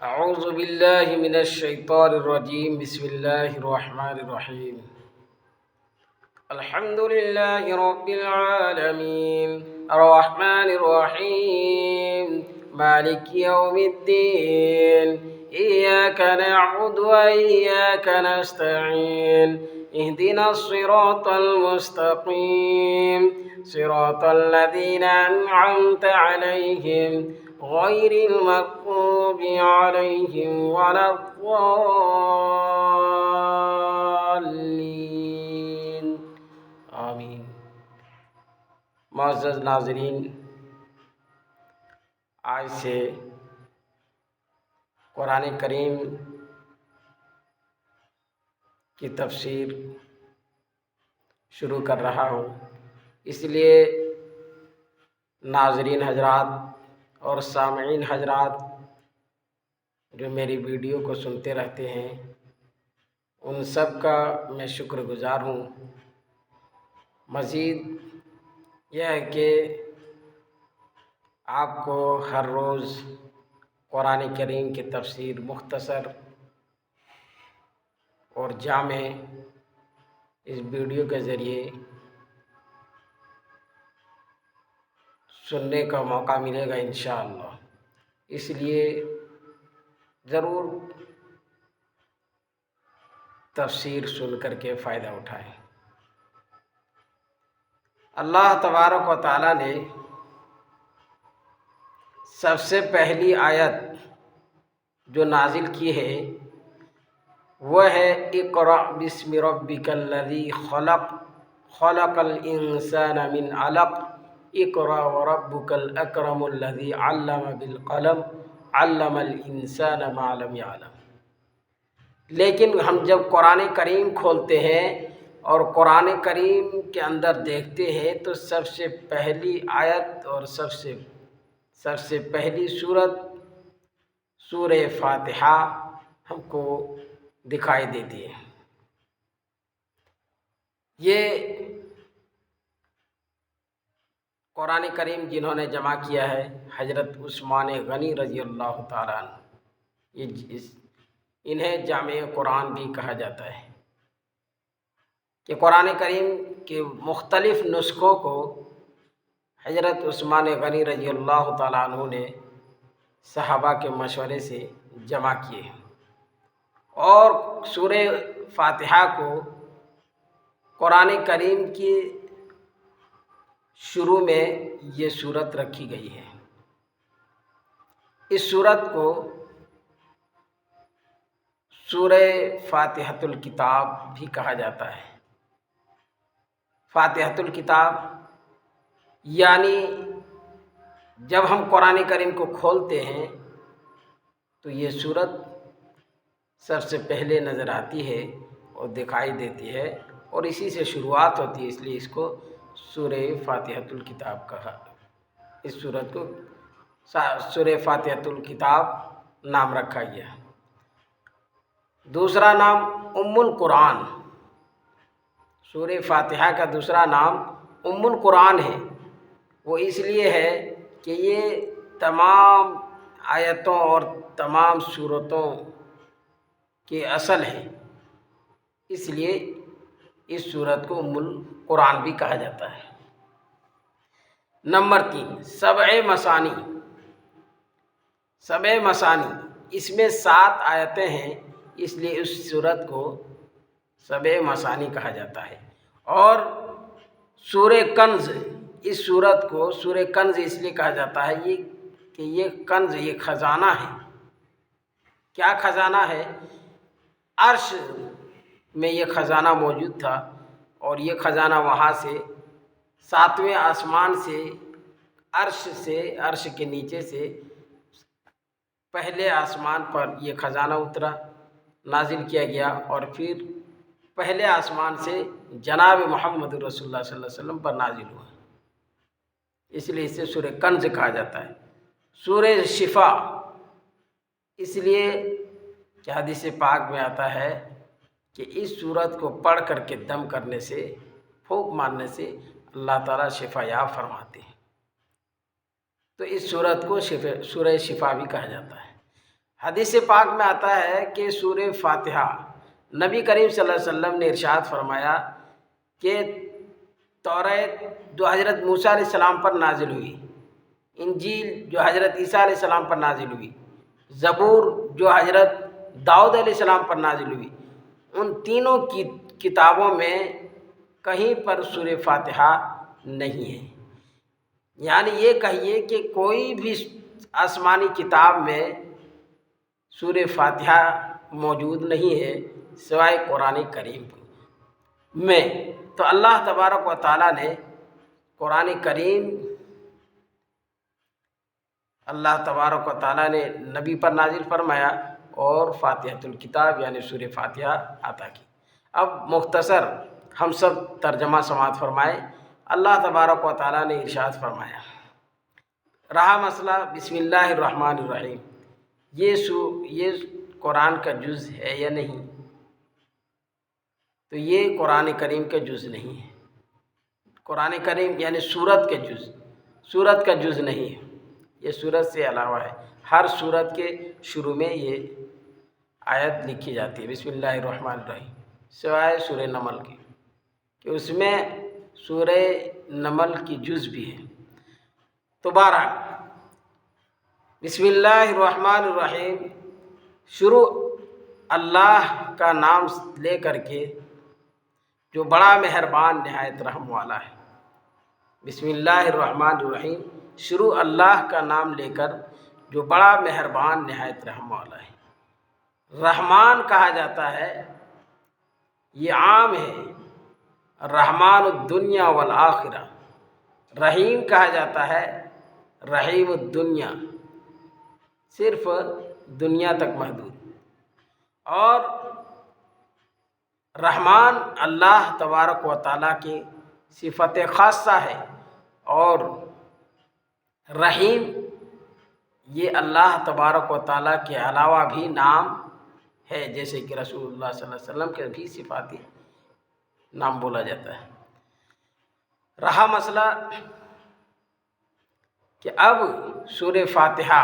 اعوذ باللہ من الشیطان الرجیم بسم اللہ الرحمن الرحیم الحمد للہ رب العالمین الرحمن الرحیم مالک یوم الدین ایاک نعبد و ایاک نستعین اهدنا الصراط المستقیم صراط الذین انعمت علیہم غیر المغضوب علیہم ولا الضالین آمین۔ معزز ناظرین، آج سے قرآن کریم کی تفسیر شروع کر رہا ہوں، اس لیے ناظرین حضرات اور سامعین حضرات جو میری ویڈیو کو سنتے رہتے ہیں، ان سب کا میں شکر گزار ہوں۔ مزید یہ ہے کہ آپ کو ہر روز قرآن کریم کی تفسیر مختصر اور جامع اس ویڈیو کے ذریعے سننے کا موقع ملے گا انشاءاللہ، اس لیے ضرور تفسیر سن کر کے فائدہ اٹھائیں۔ اللہ تبارک و تعالیٰ نے سب سے پہلی آیت جو نازل کی ہے وہ ہے اقرأ بسم ربک الذی خلق خلق الانسان من علق اقرأ وربک الاکرم الذی علم بالقلم علم الانسان ما لم یعلم۔ لیکن ہم جب قرآن کریم کھولتے ہیں اور قرآن کریم کے اندر دیکھتے ہیں تو سب سے پہلی آیت اور سب سے پہلی سورت سورہ فاتحہ ہم کو دکھائی دیتی ہے۔ یہ قرآن کریم جنہوں نے جمع کیا ہے حضرت عثمان غنی رضی اللہ تعالیٰ عنہ، انہیں جامع قرآن بھی کہا جاتا ہے کہ قرآن کریم کے مختلف نسخوں کو حضرت عثمان غنی رضی اللہ تعالیٰ عنہ نے صحابہ کے مشورے سے جمع کیے، اور سورہ فاتحہ کو قرآن کریم کی شروع میں یہ سورت رکھی گئی ہے۔ اس سورت کو سورہ فاتحۃ الکتاب بھی کہا جاتا ہے۔ فاتحۃ الکتاب یعنی جب ہم قرآن کریم کو کھولتے ہیں تو یہ سورت سب سے پہلے نظر آتی ہے اور دکھائی دیتی ہے، اور اسی سے شروعات ہوتی ہے، اس لیے اس کو سورہ فاتحۃ الکتاب کہا۔ اس سورت کو سورہ فاتحۃ الکتاب نام رکھا گیا۔ دوسرا نام ام القرآن، سورہ فاتحہ کا دوسرا نام ام القرآن ہے۔ وہ اس لیے ہے کہ یہ تمام آیتوں اور تمام سورتوں کی اصل ہے، اس لیے اس سورت کو ام القرآن بھی کہا جاتا ہے۔ نمبر 3، سبع مثانی۔ سبع مثانی اس میں 7 آیتیں ہیں، اس لیے اس سورت کو سبع مثانی کہا جاتا ہے۔ اور سورہ کنز، اس سورت کو سورہ کنز اس لیے کہا جاتا ہے کہ یہ کنز، یہ خزانہ ہے۔ کیا خزانہ ہے؟ عرش میں یہ خزانہ موجود تھا، اور یہ خزانہ وہاں سے 7ویں آسمان سے عرش کے نیچے سے پہلے آسمان پر یہ خزانہ اترا، نازل کیا گیا، اور پھر پہلے آسمان سے جناب محمد رسول اللہ صلی اللہ علیہ وسلم پر نازل ہوا، اس لیے اسے سورہ کنز کہا جاتا ہے۔ سورہ شفا اس لیے کہ حدیث پاک میں آتا ہے کہ اس سورت کو پڑھ کر کے دم کرنے سے، پھونک مارنے سے اللہ تعالیٰ شفا یاب فرماتے ہیں، تو اس سورت کو سورہ شفا بھی کہا جاتا ہے۔ حدیث پاک میں آتا ہے کہ سورہ فاتحہ نبی کریم صلی اللہ علیہ وسلم نے ارشاد فرمایا کہ توریت جو حضرت موسیٰ علیہ السلام پر نازل ہوئی، انجیل جو حضرت عیسیٰ علیہ السلام پر نازل ہوئی، زبور جو حضرت داؤد علیہ السلام پر نازل ہوئی، ان تینوں کی کتابوں میں کہیں پر سورہ فاتحہ نہیں ہے۔ یعنی یہ کہیے کہ کوئی بھی آسمانی کتاب میں سورہ فاتحہ موجود نہیں ہے سوائے قرآن کریم میں۔ تو اللہ تبارک و تعالیٰ نے قرآن کریم اللہ تبارک و تعالیٰ نے نبی پر نازل فرمایا اور فاتحۃ الکتاب یعنی سورہ فاتحہ عطا کی۔ اب مختصر ہم سب ترجمہ سماعت فرمائے۔ اللہ تبارک و تعالیٰ نے ارشاد فرمایا، رہا مسئلہ بسم اللہ الرحمن الرحیم، یہ قرآن کا جز ہے یا نہیں؟ تو یہ قرآن کریم کا جز نہیں ہے۔ قرآن کریم یعنی سورت کا جز نہیں ہے، یہ سورت سے علاوہ ہے۔ ہر سورت کے شروع میں یہ آیت لکھی جاتی ہے بسم اللہ الرحمن الرحیم، سوائے سورہ نمل کی کہ اس میں سورہ نمل کی جز بھی ہے۔ تو بہرحال بسم اللہ الرحمن الرحیم شروع اللہ کا نام لے کر کے جو بڑا مہربان نہایت رحم والا ہے۔ بسم اللہ الرحمن الرحیم شروع اللہ کا نام لے کر جو بڑا مہربان نہایت رحم والا ہے۔ رحمان کہا جاتا ہے، یہ عام ہے، رحمان الدنیا والآخرہ۔ رحیم کہا جاتا ہے، رحیم الدنیا، صرف دنیا تک محدود۔ اور رحمان اللہ تبارک و تعالیٰ کی صفت خاصہ ہے، اور رحیم یہ اللہ تبارک و تعالیٰ کے علاوہ بھی نام ہے، جیسے کہ رسول اللہ صلی اللہ علیہ وسلم کے بھی صفاتی نام بولا جاتا ہے۔ رہا مسئلہ کہ اب سورہ فاتحہ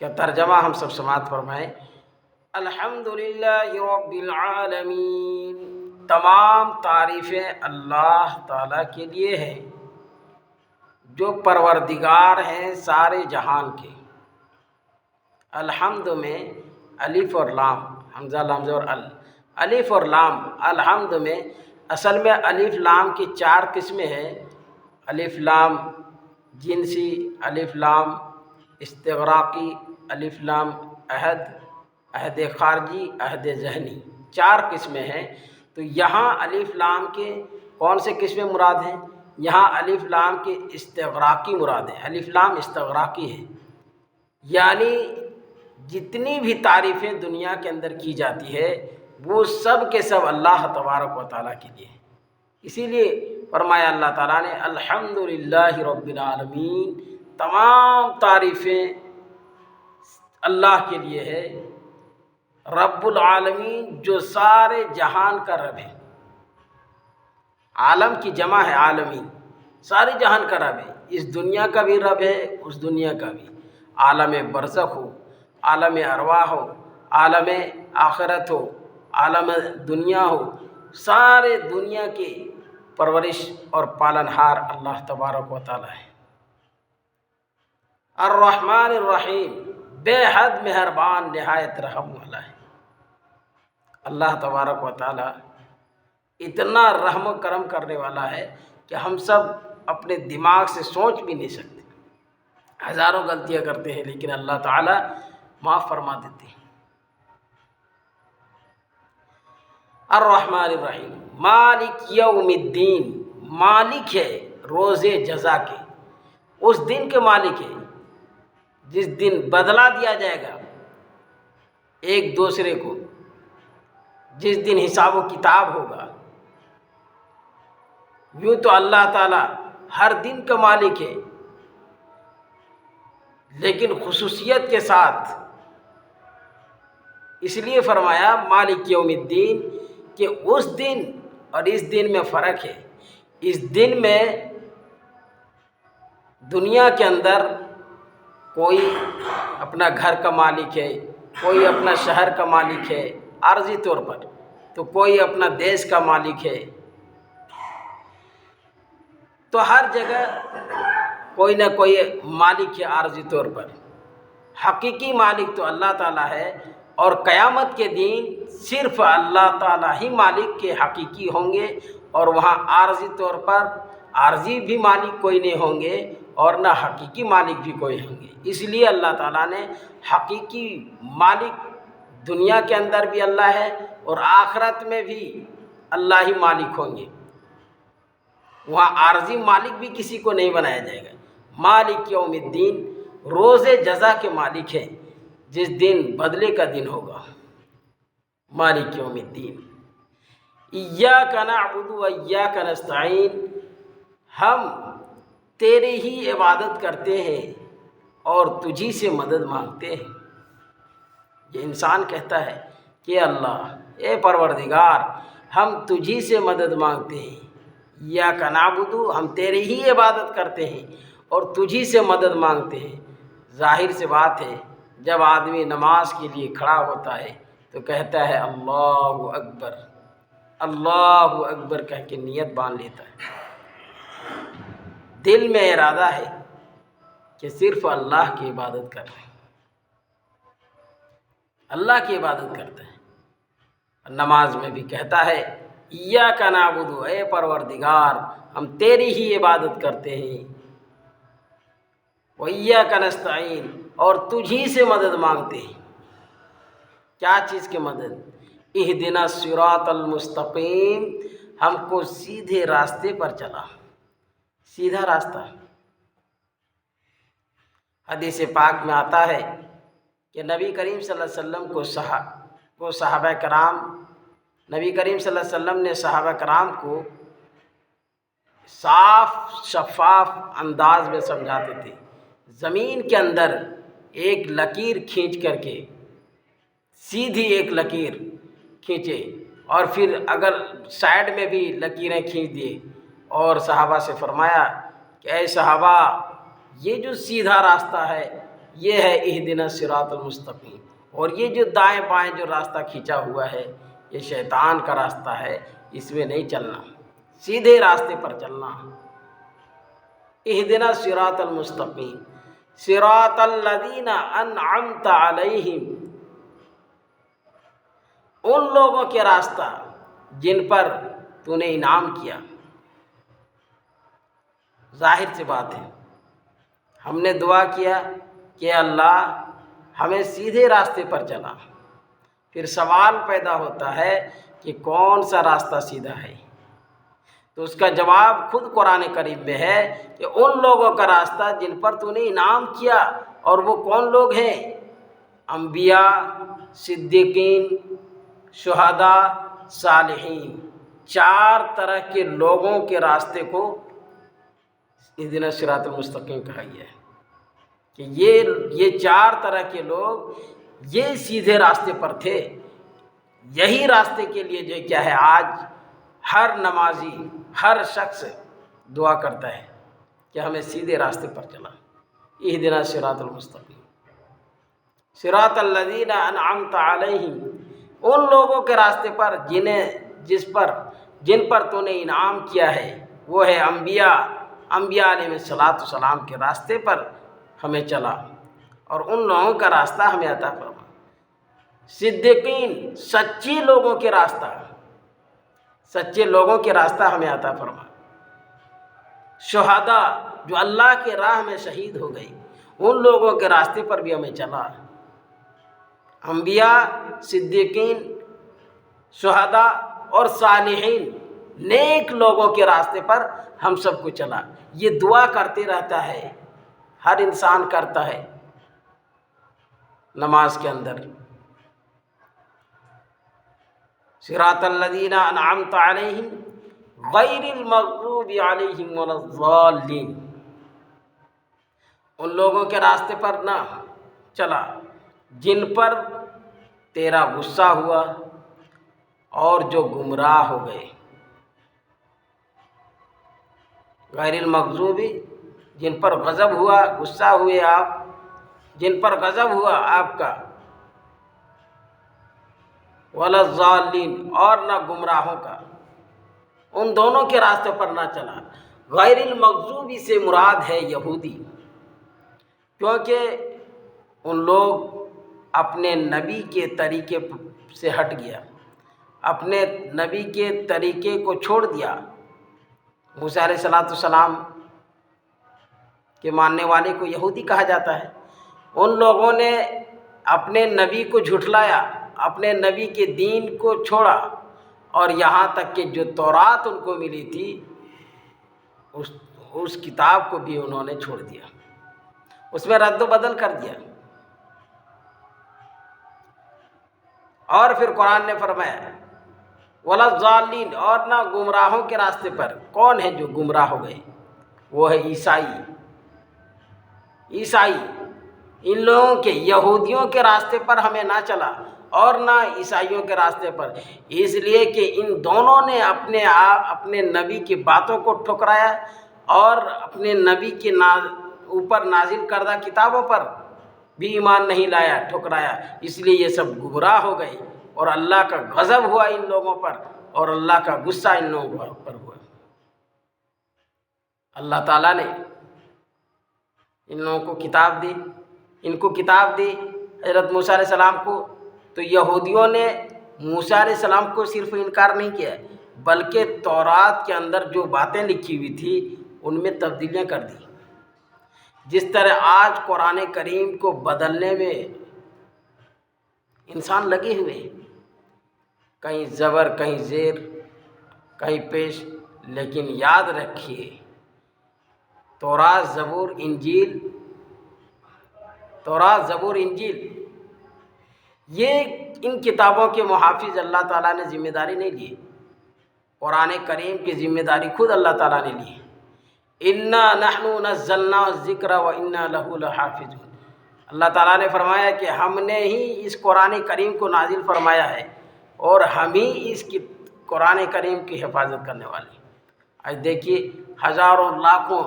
کا ترجمہ ہم سب سماعت فرمائیں۔ الحمدللہ رب العالمین، تمام تعریفیں اللہ تعالیٰ کے لیے ہیں جو پروردگار ہیں سارے جہان کے۔ الحمد میں الف اور لام، حمزہ لامزہ اور الف اور لام، الحمد میں اصل میں الف لام کی 4 قسمیں ہیں۔ الف لام جنسی، الف لام استغراقی، الف لام عہد خارجی، عہد ذہنی، 4 قسمیں ہیں۔ تو یہاں الف لام کے کون سے قسمیں مراد ہیں؟ یہاں الف لام کے استغراقی مراد ہیں۔ الف لام استغراقی ہے، یعنی جتنی بھی تعریفیں دنیا کے اندر کی جاتی ہے وہ سب کے سب اللہ تبارک و تعالیٰ کے لیے ہیں۔ اسی لیے فرمایا اللہ تعالیٰ نے الحمدللہ رب العالمین، تمام تعریفیں اللہ کے لیے ہے، رب العالمین جو سارے جہان کا رب ہے۔ عالم کی جمع ہے عالمین، سارے جہان کا رب ہے، اس دنیا کا بھی رب ہے، اس دنیا کا بھی، عالم برزخ ہو، عالم ارواح ہو، عالم آخرت ہو، عالم دنیا ہو، سارے دنیا کی پرورش اور پالنہار اللہ تبارک و تعالیٰ ہے۔ الرحمن الرحیم، بے حد مہربان نہایت رحم والا ہے۔ اللہ تبارک و تعالیٰ اتنا رحم و کرم کرنے والا ہے کہ ہم سب اپنے دماغ سے سوچ بھی نہیں سکتے۔ ہزاروں غلطیاں کرتے ہیں لیکن اللہ تعالیٰ معاف فرما دیتے ہیں۔ الرحمن الرحیم، مالک یوم الدین، مالک ہے روز جزا کے، اس دن کے مالک ہے جس دن بدلہ دیا جائے گا ایک دوسرے کو، جس دن حساب و کتاب ہوگا۔ یوں تو اللہ تعالیٰ ہر دن کا مالک ہے، لیکن خصوصیت کے ساتھ اس لیے فرمایا مالک یوم الدین کہ اس دن اور اس دن میں فرق ہے۔ اس دن میں دنیا کے اندر کوئی اپنا گھر کا مالک ہے، کوئی اپنا شہر کا مالک ہے عارضی طور پر، تو کوئی اپنا دیش کا مالک ہے، تو ہر جگہ کوئی نہ کوئی مالک ہے عارضی طور پر۔ حقیقی مالک تو اللہ تعالیٰ ہے، اور قیامت کے دن صرف اللہ تعالیٰ ہی مالک کے حقیقی ہوں گے، اور وہاں عارضی طور پر عارضی بھی مالک کوئی نہیں ہوں گے اور نہ حقیقی مالک بھی کوئی ہوں گے۔ اس لیے اللہ تعالیٰ نے حقیقی مالک دنیا کے اندر بھی اللہ ہے اور آخرت میں بھی اللہ ہی مالک ہوں گے، وہاں عارضی مالک بھی کسی کو نہیں بنایا جائے گا۔ مالک یوم الدین، روز جزا کے مالک ہیں، جس دن بدلے کا دن ہوگا۔ مالک یوم الدین، ایاک نعبد و ایاک نستعین، ہم تیرے ہی عبادت کرتے ہیں اور تجھی سے مدد مانگتے ہیں۔ یہ انسان کہتا ہے کہ اللہ، اے پروردگار، ہم تجھی سے مدد مانگتے ہیں۔ ایاک نعبد، ہم تیرے ہی عبادت کرتے ہیں اور تجھی سے مدد مانگتے ہیں۔ ظاہر سی بات ہے، جب آدمی نماز کے لیے کھڑا ہوتا ہے تو کہتا ہے اللہ اکبر، اللہ اکبر کہہ کے نیت باندھ لیتا ہے، دل میں ارادہ ہے کہ صرف اللہ کی عبادت کر رہے ہیں، اللہ کی عبادت کرتا ہے۔ نماز میں بھی کہتا ہے ایاک نعبد، اے پروردگار، ہم تیری ہی عبادت کرتے ہیں، وایاک نستعین، اور تجھی سے مدد مانگتے ہیں۔ کیا چیز کی مدد؟ اہدنا الصراط المستقیم، ہم کو سیدھے راستے پر چلا، سیدھا راستہ۔ حدیث پاک میں آتا ہے کہ نبی کریم صلی اللہ علیہ وسلم کو صحابہ کرام، نبی کریم صلی اللہ علیہ وسلم نے صحابہ کرام کو صاف شفاف انداز میں سمجھاتے تھے۔ زمین کے اندر ایک لکیر کھینچ کر کے، سیدھی ایک لکیر کھینچے، اور پھر اگر سائڈ میں بھی لکیریں کھینچ دیے، اور صحابہ سے فرمایا کہ اے صحابہ، یہ جو سیدھا راستہ ہے یہ ہے اہدنا الصراط المستقیم، اور یہ جو دائیں بائیں جو راستہ کھینچا ہوا ہے یہ شیطان کا راستہ ہے، اس میں نہیں چلنا، سیدھے راستے پر چلنا۔ اہدنا الصراط المستقیم صراط الذین انعمت علیہم، ان لوگوں کے راستہ جن پر تو نے انعام کیا۔ ظاہر سی بات ہے، ہم نے دعا کیا کہ اللہ ہمیں سیدھے راستے پر چلا، پھر سوال پیدا ہوتا ہے کہ کون سا راستہ سیدھا ہے؟ تو اس کا جواب خود قرآن کریم میں ہے کہ ان لوگوں کا راستہ جن پر تو نے انعام کیا، اور وہ کون لوگ ہیں؟ انبیاء، صدیقین، شہداء، صالحین، چار طرح کے لوگوں کے راستے کو اہدنا الصراط المستقیم کہا گیا ہے کہ یہ چار طرح کے لوگ یہ سیدھے راستے پر تھے۔ یہی راستے کے لیے جو کیا ہے، آج ہر نمازی، ہر شخص دعا کرتا ہے کہ ہمیں سیدھے راستے پر چلا۔ اہدنا الصراط المستقیم صراط الذین انعمت علیہم، ان لوگوں کے راستے پر جن پر تو نے انعام کیا ہے، وہ ہے انبیاء علیہ السلام کے راستے پر ہمیں چلا، اور ان لوگوں کا راستہ ہمیں عطا فرما۔ صدیقین، سچے لوگوں کے راستہ ہمیں عطا فرما۔ شہداء، جو اللہ کے راہ میں شہید ہو گئی، ان لوگوں کے راستے پر بھی ہمیں چلا۔ انبیاء، صدیقین، شہداء اور صالحین، نیک لوگوں کے راستے پر ہم سب کو چلا۔ یہ دعا کرتے رہتا ہے، ہر انسان کرتا ہے نماز کے اندر۔ صراط الذین انعمت علیہم غیر المغضوب علیہم ولا الضالین، ان لوگوں کے راستے پر نہ چلا جن پر تیرا غصہ ہوا اور جو گمراہ ہو گئے۔ غیر المغضوب، جن پر غضب ہوا، غصہ ہوئے آپ، جن پر غضب ہوا آپ کا، ولا الضالین، اور نہ گمراہوں کا، ان دونوں کے راستے پر نہ چلا۔ غیر المغضوبی سے مراد ہے یہودی، کیونکہ ان لوگ اپنے نبی کے طریقے سے ہٹ گیا، اپنے نبی کے طریقے کو چھوڑ دیا۔ موسیٰ علیہ السلام کے ماننے والے کو یہودی کہا جاتا ہے۔ ان لوگوں نے اپنے نبی کو جھٹلایا، اپنے نبی کے دین کو چھوڑا، اور یہاں تک کہ جو تورات ان کو ملی تھی اس کتاب کو بھی انہوں نے چھوڑ دیا، اس میں رد و بدل کر دیا۔ اور پھر قرآن نے فرمایا ولا الضالین، اور نہ گمراہوں کے راستے پر۔ کون ہیں جو گمراہ ہو گئے؟ وہ ہے عیسائی۔ ان لوگوں کے، یہودیوں کے راستے پر ہمیں نہ چلا اور نہ عیسائیوں کے راستے پر، اس لیے کہ ان دونوں نے اپنے نبی کی باتوں کو ٹھکرایا اور اپنے نبی کے اوپر نازل کردہ کتابوں پر بھی ایمان نہیں لایا، ٹھکرایا، اس لیے یہ سب گمراہ ہو گئے، اور اللہ کا غضب ہوا ان لوگوں پر، اور اللہ کا غصہ ان لوگوں پر ہوا۔ اللہ تعالیٰ نے ان لوگوں کو کتاب دی، ان کو کتاب دی حضرت موسیٰ علیہ السلام کو، تو یہودیوں نے موسیٰ علیہ السلام کو صرف انکار نہیں کیا، بلکہ تورات کے اندر جو باتیں لکھی ہوئی تھی ان میں تبدیلیاں کر دی۔ جس طرح آج قرآن کریم کو بدلنے میں انسان لگے ہوئے، کہیں زبر، کہیں زیر، کہیں پیش، لیکن یاد رکھیے تورات، زبور، انجیل، یہ ان کتابوں کے محافظ اللہ تعالیٰ نے ذمہ داری نہیں لی، قرآن کریم کی ذمہ داری خود اللہ تعالیٰ نے لی۔ اِنَّا نَحْنُ نَزَّلْنَا الذِّكْرَ وَإِنَّا لَهُ لَحَافِظُونَ۔ اللہ تعالیٰ نے فرمایا کہ ہم نے ہی اس قرآن کریم کو نازل فرمایا ہے، اور ہم ہی اس کی قرآن کریم کی حفاظت کرنے والے ہیں۔ آج دیکھیے ہزاروں لاکھوں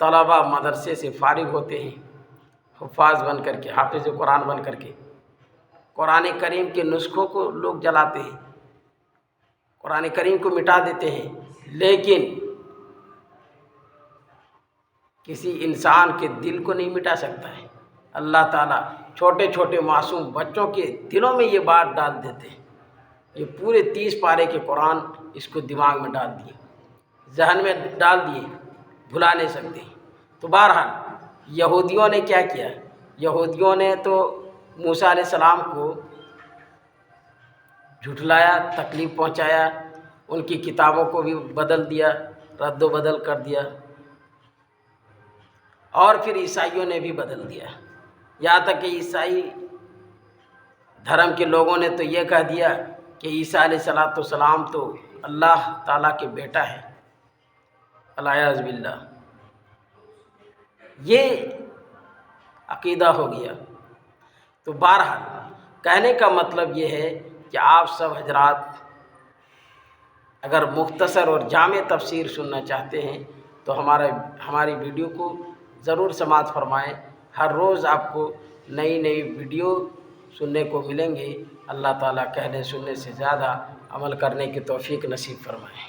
طلبہ مدرسے سے فارغ ہوتے ہیں، حفاظ بن کر کے، حافظ قرآن بن کر کے، قرآن کریم کے نسخوں کو لوگ جلاتے ہیں، قرآن کریم کو مٹا دیتے ہیں، لیکن کسی انسان کے دل کو نہیں مٹا سکتا ہے۔ اللہ تعالیٰ چھوٹے چھوٹے معصوم بچوں کے دلوں میں یہ بات ڈال دیتے ہیں۔ یہ پورے 30 پارے کے قرآن اس کو دماغ میں ڈال دیے، ذہن میں ڈال دیے، بھلا نہیں سکتے۔ تو بہرحال یہودیوں نے کیا کیا؟ یہودیوں نے تو موسیٰ علیہ السلام کو جھٹلایا، تکلیف پہنچایا، ان کی کتابوں کو بھی بدل دیا، رد و بدل کر دیا، اور پھر عیسائیوں نے بھی بدل دیا، یہاں تک کہ عیسائی دھرم کے لوگوں نے تو یہ کہہ دیا کہ عیسیٰ علیہ السلام تو اللہ تعالیٰ کے بیٹا ہے، الیاذ باللہ۔ یہ عقیدہ ہو گیا۔ تو بہرحال کہنے کا مطلب یہ ہے کہ آپ سب حضرات اگر مختصر اور جامع تفسیر سننا چاہتے ہیں تو ہماری ویڈیو کو ضرور سماعت فرمائیں۔ ہر روز آپ کو نئی نئی ویڈیو سننے کو ملیں گے۔ اللہ تعالیٰ کہنے سننے سے زیادہ عمل کرنے کی توفیق نصیب فرمائے۔